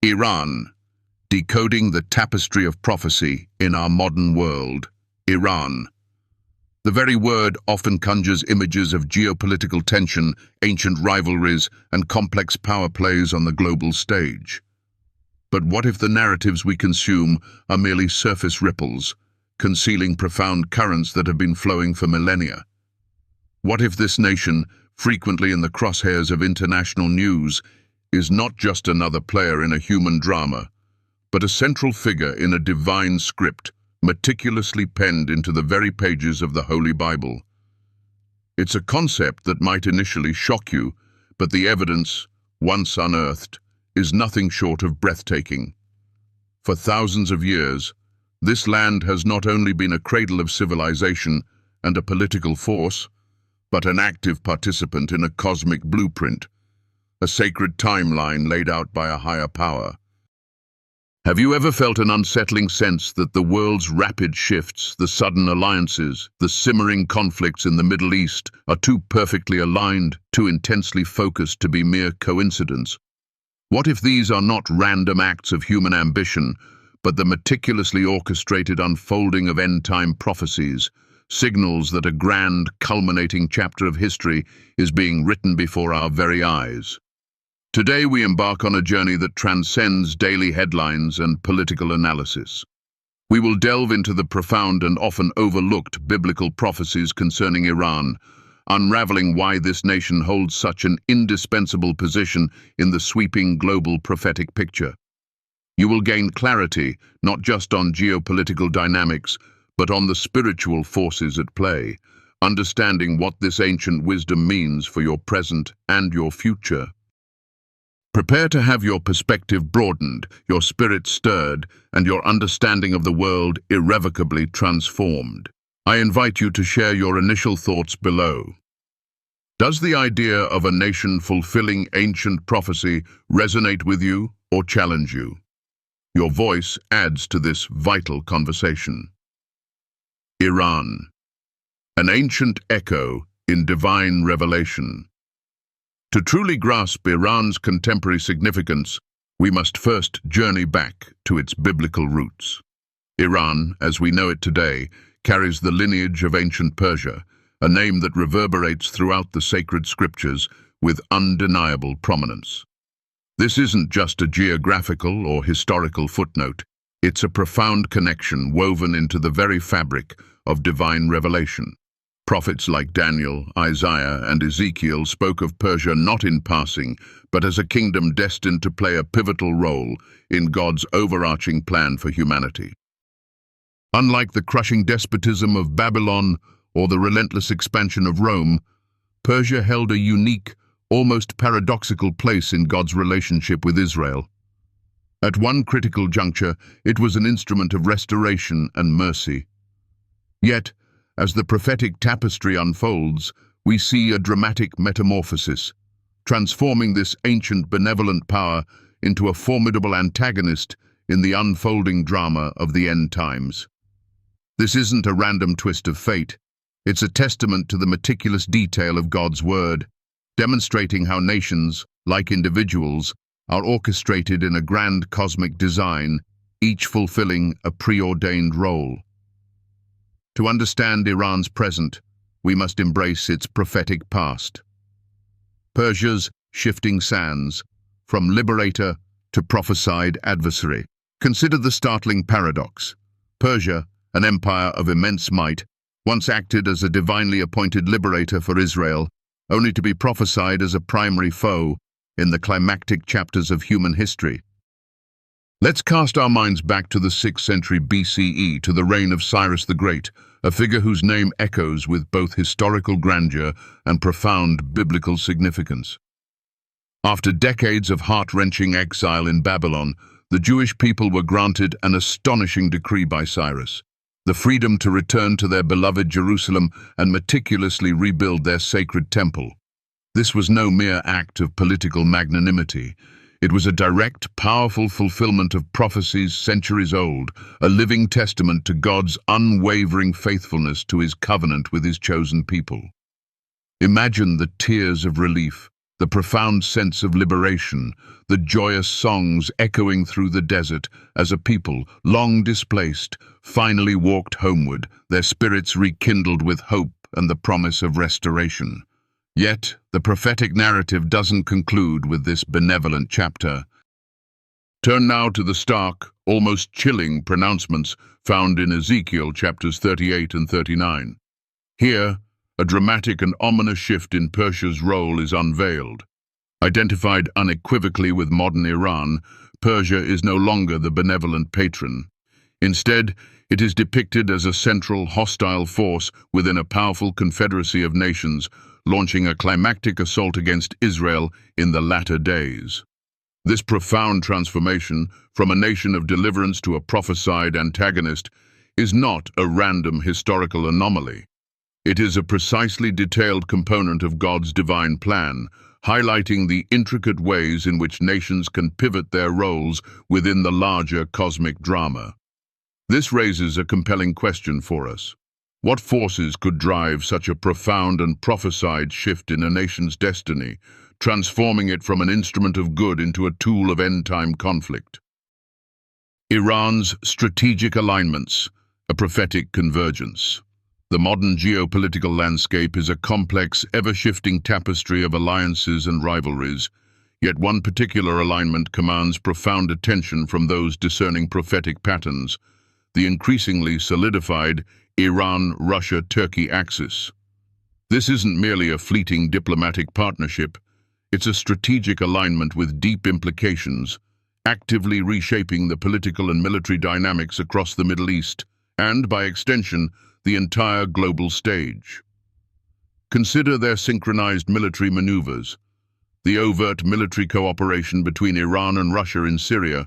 Iran, decoding the tapestry of prophecy in our modern world. Iran. The very word often conjures images of geopolitical tension, ancient rivalries, and complex power plays on the global stage. But what if the narratives we consume are merely surface ripples, concealing profound currents that have been flowing for millennia? What if this nation, frequently in the crosshairs of international news, is not just another player in a human drama, but a central figure in a divine script meticulously penned into the very pages of the Holy Bible? It's a concept that might initially shock you, but the evidence, once unearthed, is nothing short of breathtaking. For thousands of years, this land has not only been a cradle of civilization and a political force, but an active participant in a cosmic blueprint, a sacred timeline laid out by a higher power. Have you ever felt an unsettling sense that the world's rapid shifts, the sudden alliances, the simmering conflicts in the Middle East are too perfectly aligned, too intensely focused to be mere coincidence? What if these are not random acts of human ambition, but the meticulously orchestrated unfolding of end-time prophecies, signals that a grand, culminating chapter of history is being written before our very eyes? Today we embark on a journey that transcends daily headlines and political analysis. We will delve into the profound and often overlooked biblical prophecies concerning Iran, unraveling why this nation holds such an indispensable position in the sweeping global prophetic picture. You will gain clarity not just on geopolitical dynamics, but on the spiritual forces at play, understanding what this ancient wisdom means for your present and your future. Prepare to have your perspective broadened, your spirit stirred, and your understanding of the world irrevocably transformed. I invite you to share your initial thoughts below. Does the idea of a nation fulfilling ancient prophecy resonate with you or challenge you? Your voice adds to this vital conversation. Iran, an ancient echo in divine revelation. To truly grasp Iran's contemporary significance, we must first journey back to its biblical roots. Iran, as we know it today, carries the lineage of ancient Persia, a name that reverberates throughout the sacred scriptures with undeniable prominence. This isn't just a geographical or historical footnote, it's a profound connection woven into the very fabric of divine revelation. Prophets like Daniel, Isaiah, and Ezekiel spoke of Persia not in passing, but as a kingdom destined to play a pivotal role in God's overarching plan for humanity. Unlike the crushing despotism of Babylon or the relentless expansion of Rome, Persia held a unique, almost paradoxical place in God's relationship with Israel. At one critical juncture, it was an instrument of restoration and mercy. Yet, as the prophetic tapestry unfolds, we see a dramatic metamorphosis, transforming this ancient benevolent power into a formidable antagonist in the unfolding drama of the end times. This isn't a random twist of fate. It's a testament to the meticulous detail of God's word, demonstrating how nations, like individuals, are orchestrated in a grand cosmic design, each fulfilling a preordained role. To understand Iran's present, we must embrace its prophetic past. Persia's shifting sands, from liberator to prophesied adversary. Consider the startling paradox. Persia, an empire of immense might, once acted as a divinely appointed liberator for Israel, only to be prophesied as a primary foe in the climactic chapters of human history. Let's cast our minds back to the 6th century BCE, to the reign of Cyrus the Great, a figure whose name echoes with both historical grandeur and profound biblical significance. After decades of heart-wrenching exile in Babylon, the Jewish people were granted an astonishing decree by Cyrus: the freedom to return to their beloved Jerusalem and meticulously rebuild their sacred temple. This was no mere act of political magnanimity. It was a direct, powerful fulfillment of prophecies centuries old, a living testament to God's unwavering faithfulness to his covenant with his chosen people. Imagine the tears of relief, the profound sense of liberation, the joyous songs echoing through the desert as a people, long displaced, finally walked homeward, their spirits rekindled with hope and the promise of restoration. Yet, the prophetic narrative doesn't conclude with this benevolent chapter. Turn now to the stark, almost chilling pronouncements found in Ezekiel chapters 38 and 39. Here, a dramatic and ominous shift in Persia's role is unveiled. Identified unequivocally with modern Iran, Persia is no longer the benevolent patron. Instead, it is depicted as a central, hostile force within a powerful confederacy of nations, launching a climactic assault against Israel in the latter days. This profound transformation from a nation of deliverance to a prophesied antagonist is not a random historical anomaly. It is a precisely detailed component of God's divine plan, highlighting the intricate ways in which nations can pivot their roles within the larger cosmic drama. This raises a compelling question for us. What forces could drive such a profound and prophesied shift in a nation's destiny, transforming it from an instrument of good into a tool of end-time conflict? Iran's strategic alignments, a prophetic convergence. The modern geopolitical landscape is a complex, ever-shifting tapestry of alliances and rivalries, yet one particular alignment commands profound attention from those discerning prophetic patterns: the increasingly solidified Iran-Russia-Turkey axis. This isn't merely a fleeting diplomatic partnership, it's a strategic alignment with deep implications, actively reshaping the political and military dynamics across the Middle East, and, by extension, the entire global stage. Consider their synchronized military maneuvers, the overt military cooperation between Iran and Russia in Syria,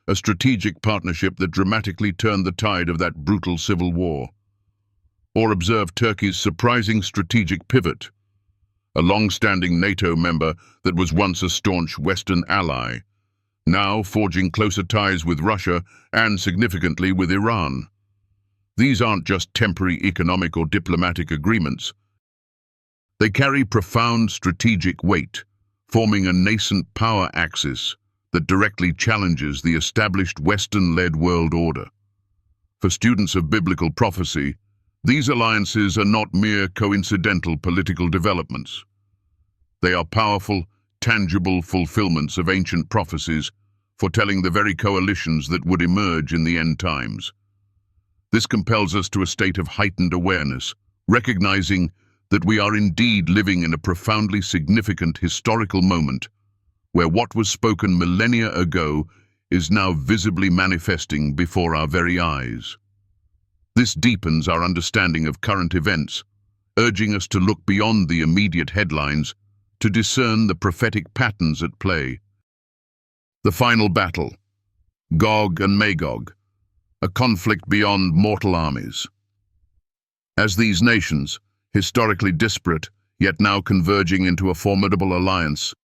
a strategic partnership that dramatically turned the tide of that brutal civil war. Or observe Turkey's surprising strategic pivot, a long-standing NATO member that was once a staunch Western ally, now forging closer ties with Russia and, significantly, with Iran. These aren't just temporary economic or diplomatic agreements. They carry profound strategic weight, forming a nascent power axis that directly challenges the established Western-led world order. For students of biblical prophecy, these alliances are not mere coincidental political developments. They are powerful, tangible fulfillments of ancient prophecies, foretelling the very coalitions that would emerge in the end times. This compels us to a state of heightened awareness, recognizing that we are indeed living in a profoundly significant historical moment, where what was spoken millennia ago is now visibly manifesting before our very eyes. This deepens our understanding of current events, urging us to look beyond the immediate headlines to discern the prophetic patterns at play. The final battle, Gog and Magog, a conflict beyond mortal armies. As these nations, historically disparate, yet now converging into a formidable alliance,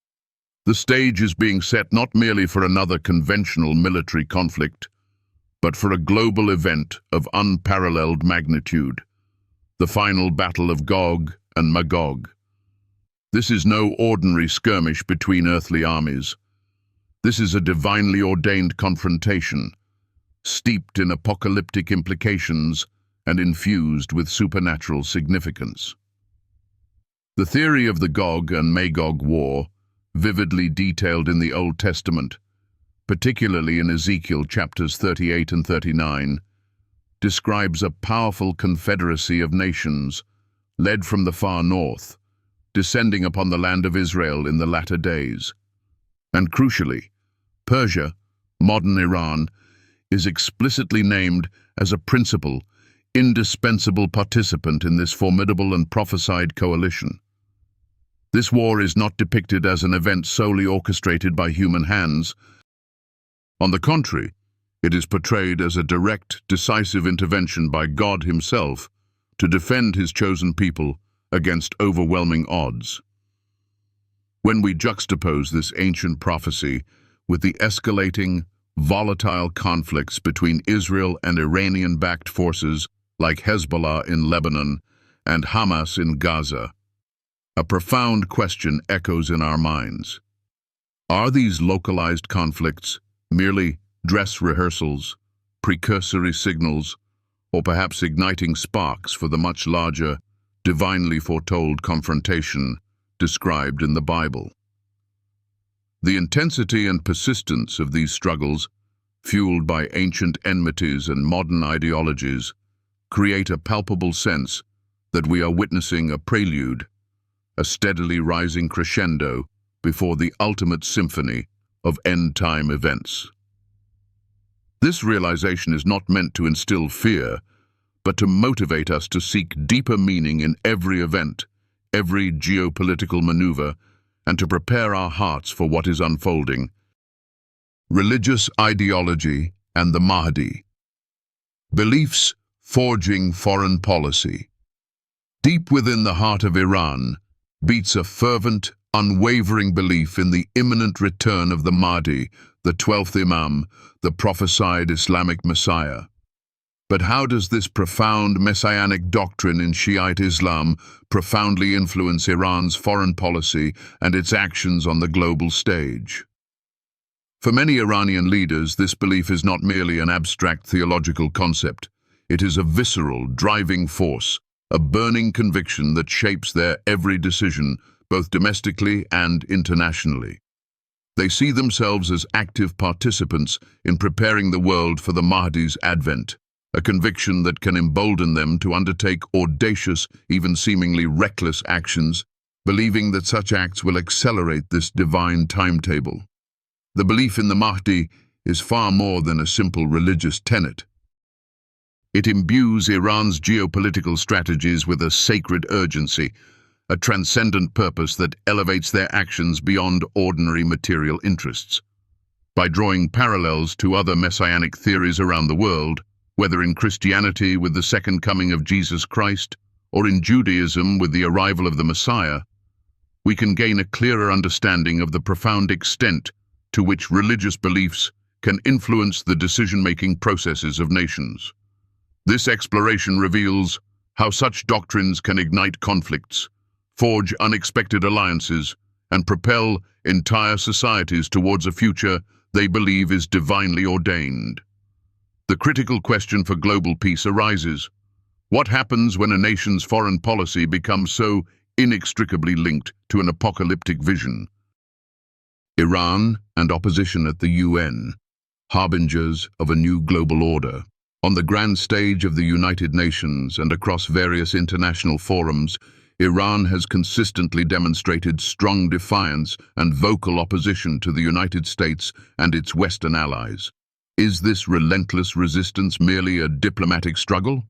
the stage is being set not merely for another conventional military conflict, but for a global event of unparalleled magnitude, the final battle of Gog and Magog. This is no ordinary skirmish between earthly armies. This is a divinely ordained confrontation, steeped in apocalyptic implications and infused with supernatural significance. The theory of the Gog and Magog War, vividly detailed in the Old Testament, particularly in Ezekiel chapters 38 and 39, describes a powerful confederacy of nations, led from the far north, descending upon the land of Israel in the latter days. And crucially, Persia, modern Iran, is explicitly named as a principal, indispensable participant in this formidable and prophesied coalition. This war is not depicted as an event solely orchestrated by human hands. On the contrary, it is portrayed as a direct, decisive intervention by God Himself to defend His chosen people against overwhelming odds. When we juxtapose this ancient prophecy with the escalating, volatile conflicts between Israel and Iranian-backed forces like Hezbollah in Lebanon and Hamas in Gaza, A profound question echoes in our minds. Are these localized conflicts merely dress rehearsals, precursory signals, or perhaps igniting sparks for the much larger, divinely foretold confrontation described in the Bible? The intensity and persistence of these struggles, fueled by ancient enmities and modern ideologies, create a palpable sense that we are witnessing a prelude, a steadily rising crescendo before the ultimate symphony of end-time events. This realization is not meant to instill fear, but to motivate us to seek deeper meaning in every event, every geopolitical maneuver, and to prepare our hearts for what is unfolding. Religious ideology and the Mahdi. Beliefs forging foreign policy. Deep within the heart of Iran beats a fervent, unwavering belief in the imminent return of the Mahdi, the 12th Imam, the prophesied Islamic Messiah. But how does this profound messianic doctrine in Shiite Islam profoundly influence Iran's foreign policy and its actions on the global stage? For many Iranian leaders, this belief is not merely an abstract theological concept. It is a visceral, driving force, a burning conviction that shapes their every decision, both domestically and internationally. They see themselves as active participants in preparing the world for the Mahdi's advent, a conviction that can embolden them to undertake audacious, even seemingly reckless actions, believing that such acts will accelerate this divine timetable. The belief in the Mahdi is far more than a simple religious tenet. It imbues Iran's geopolitical strategies with a sacred urgency, a transcendent purpose that elevates their actions beyond ordinary material interests. By drawing parallels to other messianic theories around the world, whether in Christianity with the second coming of Jesus Christ, or in Judaism with the arrival of the Messiah, we can gain a clearer understanding of the profound extent to which religious beliefs can influence the decision-making processes of nations. This exploration reveals how such doctrines can ignite conflicts, forge unexpected alliances, and propel entire societies towards a future they believe is divinely ordained. The critical question for global peace arises: what happens when a nation's foreign policy becomes so inextricably linked to an apocalyptic vision? Iran and opposition at the UN, harbingers of a new global order. On the grand stage of the United Nations and across various international forums, Iran has consistently demonstrated strong defiance and vocal opposition to the United States and its Western allies. Is this relentless resistance merely a diplomatic struggle?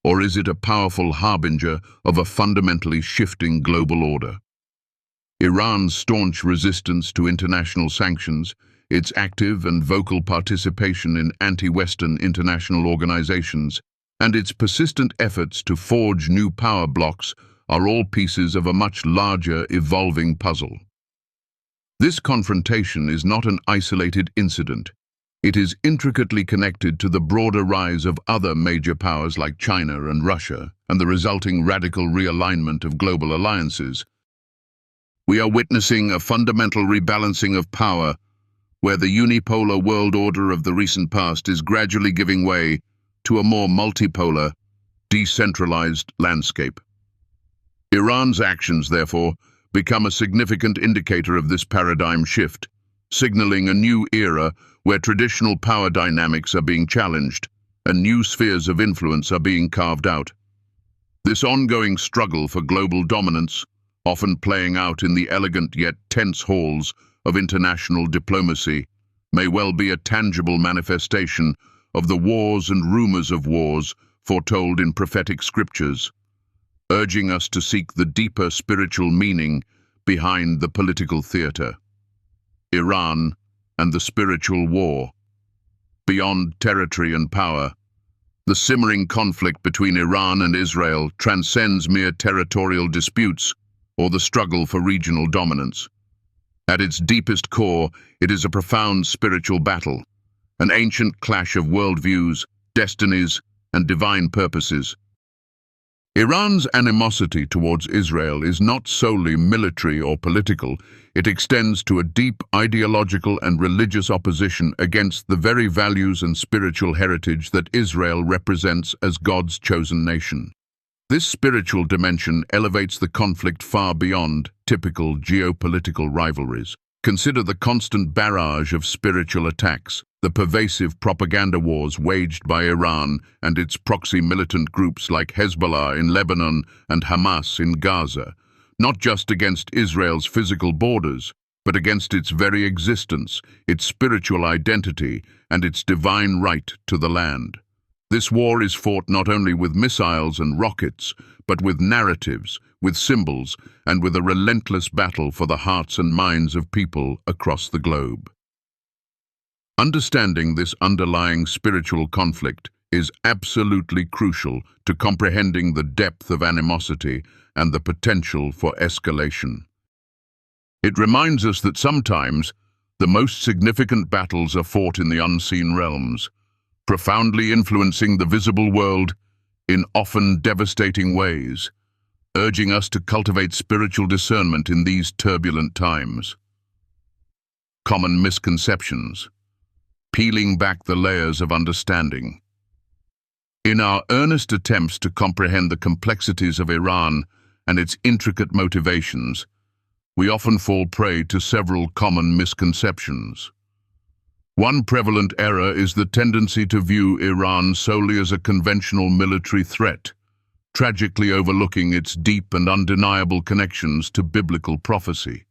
Or is it a powerful harbinger of a fundamentally shifting global order? Iran's staunch resistance to international sanctions, its active and vocal participation in anti-Western international organizations, and its persistent efforts to forge new power blocks are all pieces of a much larger, evolving puzzle. This confrontation is not an isolated incident. It is intricately connected to the broader rise of other major powers like China and Russia, and the resulting radical realignment of global alliances. We are witnessing a fundamental rebalancing of power, where the unipolar world order of the recent past is gradually giving way to a more multipolar, decentralized landscape. Iran's actions, therefore, become a significant indicator of this paradigm shift, signaling a new era where traditional power dynamics are being challenged and new spheres of influence are being carved out. This ongoing struggle for global dominance, often playing out in the elegant yet tense halls of international diplomacy, may well be a tangible manifestation of the wars and rumors of wars foretold in prophetic scriptures, urging us to seek the deeper spiritual meaning behind the political theater. Iran and the spiritual war. Beyond territory and power, the simmering conflict between Iran and Israel transcends mere territorial disputes or the struggle for regional dominance. At its deepest core, it is a profound spiritual battle, an ancient clash of worldviews, destinies, and divine purposes. Iran's animosity towards Israel is not solely military or political. It extends to a deep ideological and religious opposition against the very values and spiritual heritage that Israel represents as God's chosen nation. This spiritual dimension elevates the conflict far beyond typical geopolitical rivalries. Consider the constant barrage of spiritual attacks, the pervasive propaganda wars waged by Iran and its proxy militant groups like Hezbollah in Lebanon and Hamas in Gaza, not just against Israel's physical borders, but against its very existence, its spiritual identity, and its divine right to the land. This war is fought not only with missiles and rockets, but with narratives, with symbols, and with a relentless battle for the hearts and minds of people across the globe. Understanding this underlying spiritual conflict is absolutely crucial to comprehending the depth of animosity and the potential for escalation. It reminds us that sometimes the most significant battles are fought in the unseen realms, profoundly influencing the visible world in often devastating ways, urging us to cultivate spiritual discernment in these turbulent times. Common misconceptions. Peeling back the layers of understanding. In our earnest attempts to comprehend the complexities of Iran and its intricate motivations, we often fall prey to several common misconceptions. One prevalent error is the tendency to view Iran solely as a conventional military threat, tragically overlooking its deep and undeniable connections to biblical prophecy.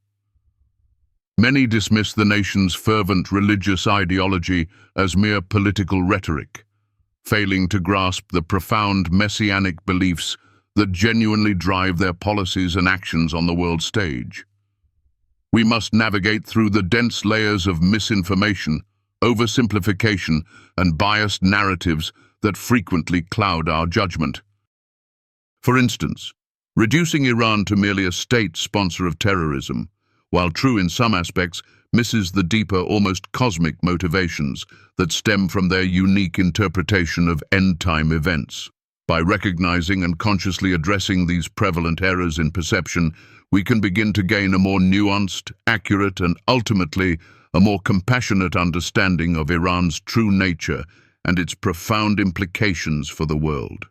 Many dismiss the nation's fervent religious ideology as mere political rhetoric, failing to grasp the profound messianic beliefs that genuinely drive their policies and actions on the world stage. We must navigate through the dense layers of misinformation, oversimplification, and biased narratives that frequently cloud our judgment. For instance, reducing Iran to merely a state sponsor of terrorism, while true in some aspects, misses the deeper, almost cosmic motivations that stem from their unique interpretation of end-time events. By recognizing and consciously addressing these prevalent errors in perception, we can begin to gain a more nuanced, accurate, and ultimately a more compassionate understanding of Iran's true nature and its profound implications for the world.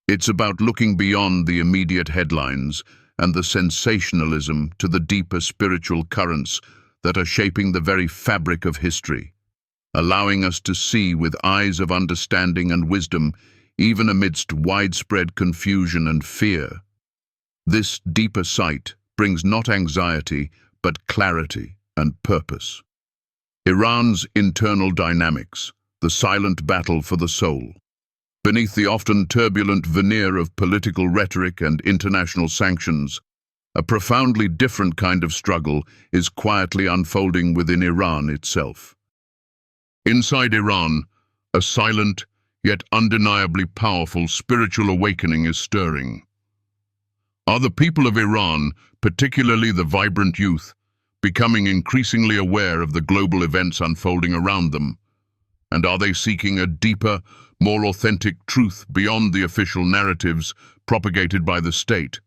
It's about looking beyond the immediate headlines and the sensationalism to the deeper spiritual currents that are shaping the very fabric of history, allowing us to see with eyes of understanding and wisdom even amidst widespread confusion and fear. This deeper sight brings not anxiety, but clarity and purpose. Iran's internal dynamics, the silent battle for the soul. Beneath the often turbulent veneer of political rhetoric and international sanctions, a profoundly different kind of struggle is quietly unfolding within Iran itself. Inside Iran, a silent, yet undeniably powerful spiritual awakening is stirring. Are the people of Iran, particularly the vibrant youth, becoming increasingly aware of the global events unfolding around them? And are they seeking a deeper, more authentic truth beyond the official narratives propagated by the state?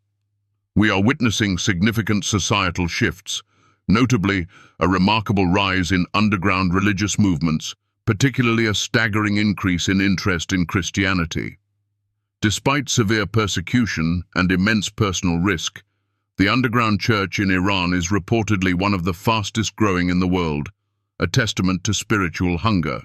We are witnessing significant societal shifts, notably a remarkable rise in underground religious movements, particularly a staggering increase in interest in Christianity. Despite severe persecution and immense personal risk, the underground church in Iran is reportedly one of the fastest growing in the world, a testament to spiritual hunger.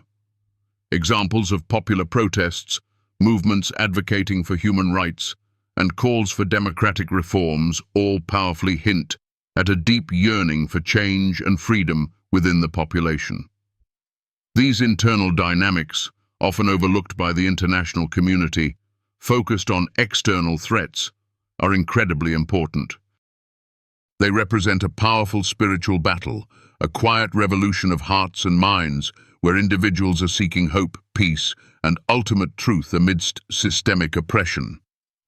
Examples of popular protests, movements advocating for human rights, and calls for democratic reforms all powerfully hint at a deep yearning for change and freedom within the population. These internal dynamics, often overlooked by the international community, focused on external threats, are incredibly important. They represent a powerful spiritual battle, a quiet revolution of hearts and minds, where individuals are seeking hope, peace, and ultimate truth amidst systemic oppression.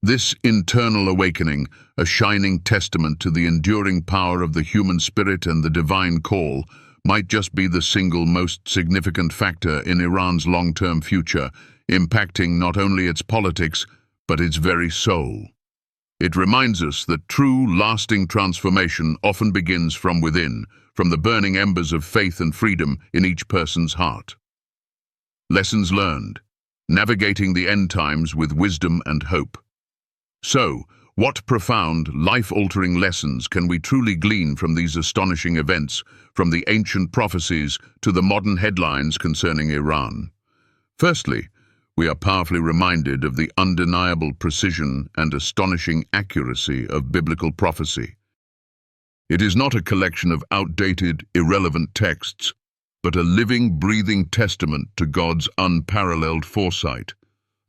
This internal awakening, a shining testament to the enduring power of the human spirit and the divine call, might just be the single most significant factor in Iran's long-term future, impacting not only its politics, but its very soul. It reminds us that true, lasting transformation often begins from within, from the burning embers of faith and freedom in each person's heart. Lessons learned: navigating the end times with wisdom and hope. So, what profound, life-altering lessons can we truly glean from these astonishing events, from the ancient prophecies to the modern headlines concerning Iran? Firstly, we are powerfully reminded of the undeniable precision and astonishing accuracy of biblical prophecy. It is not a collection of outdated, irrelevant texts, but a living, breathing testament to God's unparalleled foresight,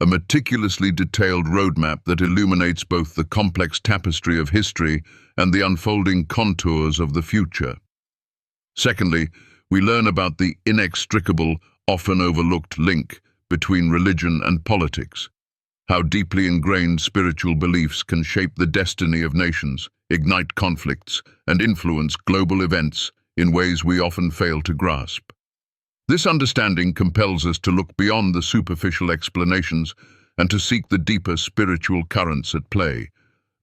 a meticulously detailed roadmap that illuminates both the complex tapestry of history and the unfolding contours of the future. Secondly, we learn about the inextricable, often overlooked link between religion and politics, how deeply ingrained spiritual beliefs can shape the destiny of nations, ignite conflicts, and influence global events in ways we often fail to grasp. This understanding compels us to look beyond the superficial explanations and to seek the deeper spiritual currents at play,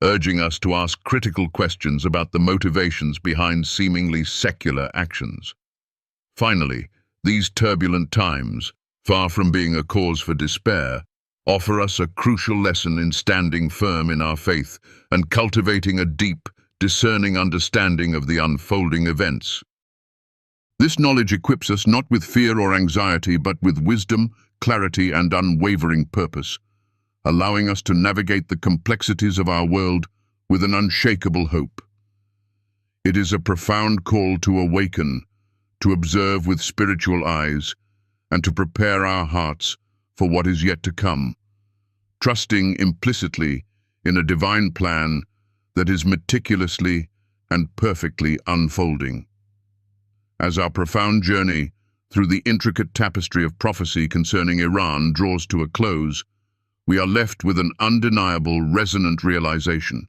urging us to ask critical questions about the motivations behind seemingly secular actions. Finally, these turbulent times, far from being a cause for despair, offer us a crucial lesson in standing firm in our faith and cultivating a deep, discerning understanding of the unfolding events. This knowledge equips us not with fear or anxiety, but with wisdom, clarity, and unwavering purpose, allowing us to navigate the complexities of our world with an unshakable hope. It is a profound call to awaken, to observe with spiritual eyes, and to prepare our hearts for what is yet to come, trusting implicitly in a divine plan that is meticulously and perfectly unfolding. As our profound journey through the intricate tapestry of prophecy concerning Iran draws to a close, we are left with an undeniable, resonant realization.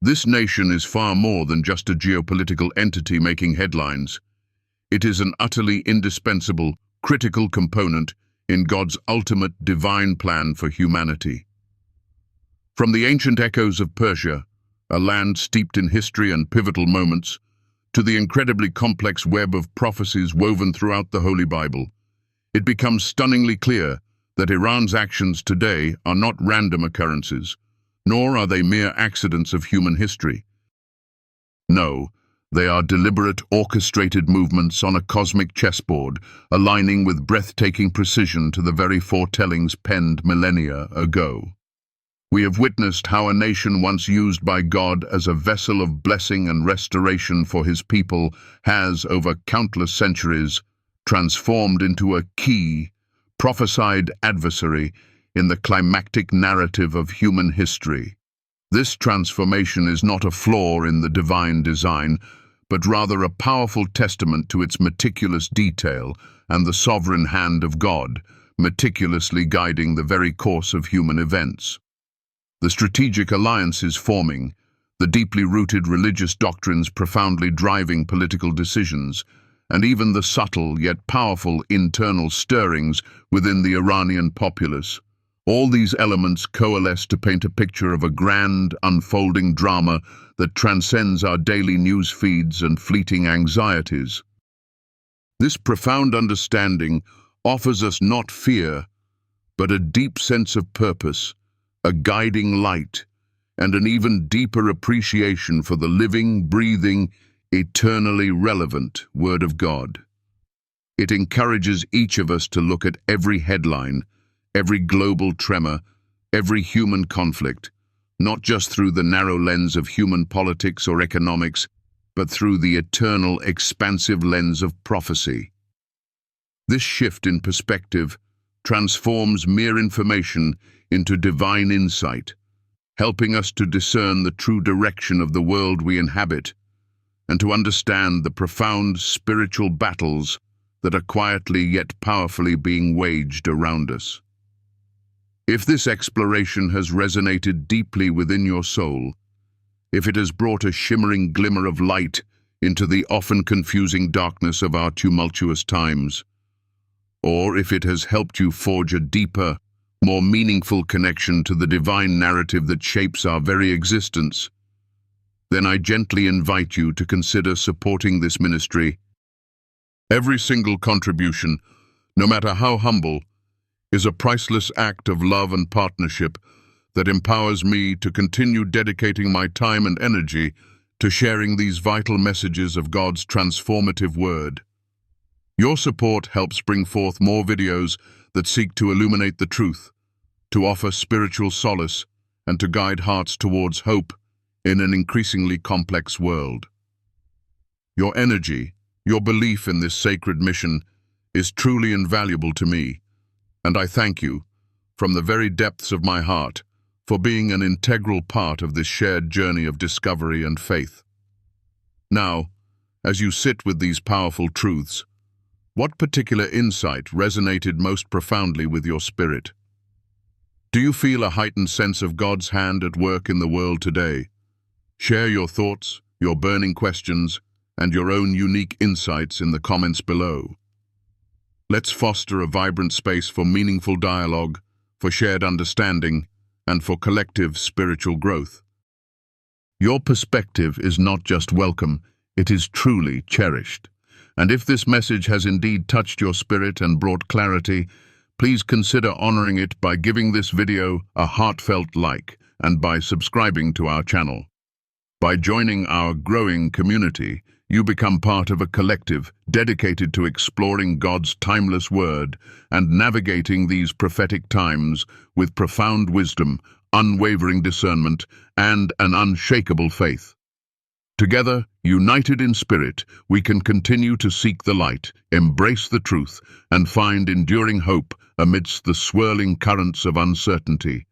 This nation is far more than just a geopolitical entity making headlines. It is an utterly indispensable, critical component in God's ultimate divine plan for humanity. From the ancient echoes of Persia, a land steeped in history and pivotal moments, to the incredibly complex web of prophecies woven throughout the Holy Bible, it becomes stunningly clear that Iran's actions today are not random occurrences, nor are they mere accidents of human history. No, they are deliberate, orchestrated movements on a cosmic chessboard, aligning with breathtaking precision to the very foretellings penned millennia ago. We have witnessed how a nation once used by God as a vessel of blessing and restoration for his people has, over countless centuries, transformed into a key, prophesied adversary in the climactic narrative of human history. This transformation is not a flaw in the divine design, but rather a powerful testament to its meticulous detail and the sovereign hand of God, meticulously guiding the very course of human events. The strategic alliances forming, the deeply rooted religious doctrines profoundly driving political decisions, and even the subtle yet powerful internal stirrings within the Iranian populace, all these elements coalesce to paint a picture of a grand, unfolding drama that transcends our daily news feeds and fleeting anxieties. This profound understanding offers us not fear, but a deep sense of purpose, a guiding light, and an even deeper appreciation for the living, breathing, eternally relevant Word of God. It encourages each of us to look at every headline, every global tremor, every human conflict, not just through the narrow lens of human politics or economics, but through the eternal, expansive lens of prophecy. This shift in perspective transforms mere information into divine insight, helping us to discern the true direction of the world we inhabit and to understand the profound spiritual battles that are quietly yet powerfully being waged around us. If this exploration has resonated deeply within your soul, if it has brought a shimmering glimmer of light into the often confusing darkness of our tumultuous times, or if it has helped you forge a deeper, more meaningful connection to the divine narrative that shapes our very existence, then I gently invite you to consider supporting this ministry. Every single contribution, no matter how humble, is a priceless act of love and partnership that empowers me to continue dedicating my time and energy to sharing these vital messages of God's transformative word. Your support helps bring forth more videos that seek to illuminate the truth, to offer spiritual solace, and to guide hearts towards hope in an increasingly complex world. Your energy, your belief in this sacred mission is truly invaluable to me, and I thank you, from the very depths of my heart, for being an integral part of this shared journey of discovery and faith. Now, as you sit with these powerful truths, what particular insight resonated most profoundly with your spirit? Do you feel a heightened sense of God's hand at work in the world today? Share your thoughts, your burning questions, and your own unique insights in the comments below. Let's foster a vibrant space for meaningful dialogue, for shared understanding, and for collective spiritual growth. Your perspective is not just welcome, it is truly cherished. And if this message has indeed touched your spirit and brought clarity, please consider honoring it by giving this video a heartfelt like and by subscribing to our channel. By joining our growing community, you become part of a collective dedicated to exploring God's timeless word and navigating these prophetic times with profound wisdom, unwavering discernment, and an unshakable faith. Together, united in spirit, we can continue to seek the light, embrace the truth, and find enduring hope amidst the swirling currents of uncertainty.